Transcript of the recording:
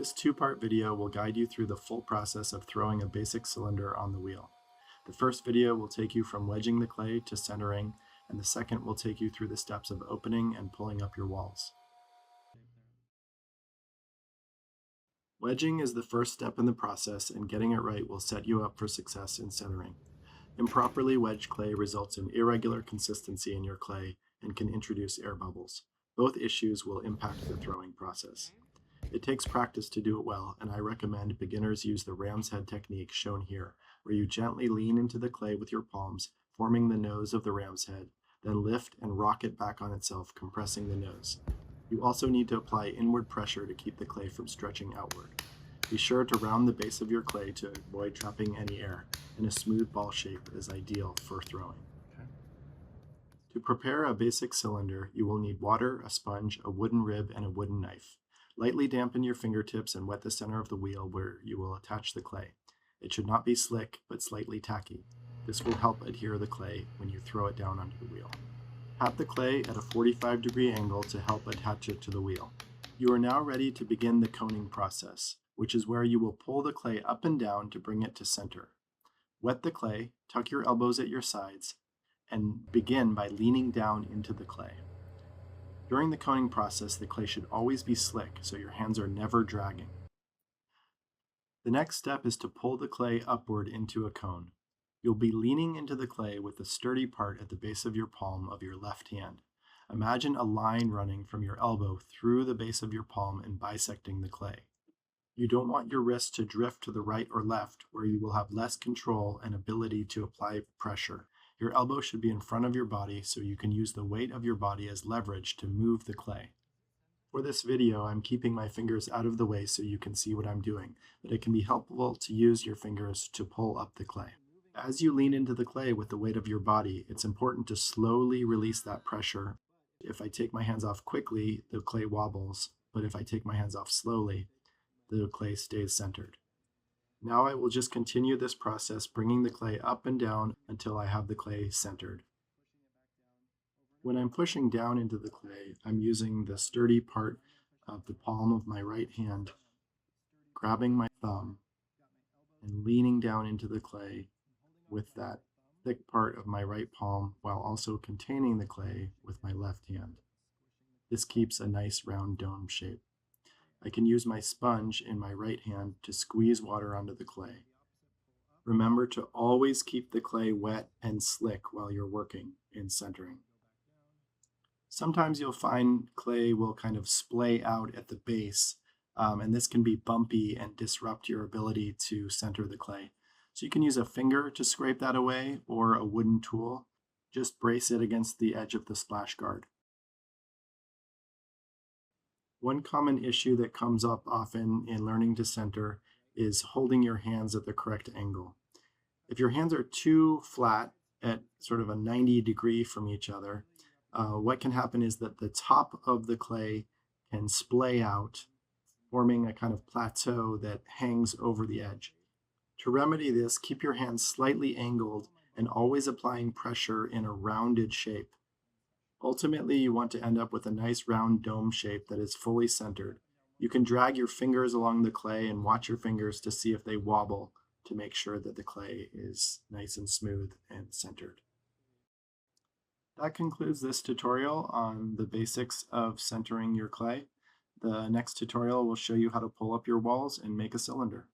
This two-part video will guide you through the full process of throwing a basic cylinder on the wheel. The first video will take you from wedging the clay to centering, and the second will take you through the steps of opening and pulling up your walls. Wedging is the first step in the process, and getting it right will set you up for success in centering. Improperly wedged clay results in irregular consistency in your clay and can introduce air bubbles. Both issues will impact the throwing process. It takes practice to do it well, and I recommend beginners use the ram's head technique shown here, where you gently lean into the clay with your palms, forming the nose of the ram's head, then lift and rock it back on itself, compressing the nose. You also need to apply inward pressure to keep the clay from stretching outward. Be sure to round the base of your clay to avoid trapping any air, and a smooth ball shape is ideal for throwing. To prepare a basic cylinder, you will need water, a sponge, a wooden rib, and a wooden knife. Lightly dampen your fingertips and wet the center of the wheel where you will attach the clay. It should not be slick, but slightly tacky. This will help adhere the clay when you throw it down onto the wheel. Tap the clay at a 45-degree angle to help attach it to the wheel. You are now ready to begin the coning process, which is where you will pull the clay up and down to bring it to center. Wet the clay, tuck your elbows at your sides, and begin by leaning down into the clay. During the coning process, the clay should always be slick, so your hands are never dragging. The next step is to pull the clay upward into a cone. You'll be leaning into the clay with the sturdy part at the base of your palm of your left hand. Imagine a line running from your elbow through the base of your palm and bisecting the clay. You don't want your wrist to drift to the right or left, where you will have less control and ability to apply pressure. Your elbow should be in front of your body so you can use the weight of your body as leverage to move the clay. For this video, I'm keeping my fingers out of the way so you can see what I'm doing, but it can be helpful to use your fingers to pull up the clay. As you lean into the clay with the weight of your body, it's important to slowly release that pressure. If I take my hands off quickly, the clay wobbles, but if I take my hands off slowly, the clay stays centered. Now I will just continue this process, bringing the clay up and down until I have the clay centered. When I'm pushing down into the clay, I'm using the sturdy part of the palm of my right hand, grabbing my thumb, and leaning down into the clay with that thick part of my right palm while also containing the clay with my left hand. This keeps a nice round dome shape. I can use my sponge in my right hand to squeeze water onto the clay. Remember to always keep the clay wet and slick while you're working in centering. Sometimes you'll find clay will kind of splay out at the base, and this can be bumpy and disrupt your ability to center the clay. So you can use a finger to scrape that away or a wooden tool. Just brace it against the edge of the splash guard. One common issue that comes up often in learning to center is holding your hands at the correct angle. If your hands are too flat at sort of a 90-degree from each other, what can happen is that the top of the clay can splay out, forming a kind of plateau that hangs over the edge. To remedy this, keep your hands slightly angled and always applying pressure in a rounded shape. Ultimately, you want to end up with a nice round dome shape that is fully centered. You can drag your fingers along the clay and watch your fingers to see if they wobble to make sure that the clay is nice and smooth and centered. That concludes this tutorial on the basics of centering your clay. The next tutorial will show you how to pull up your walls and make a cylinder.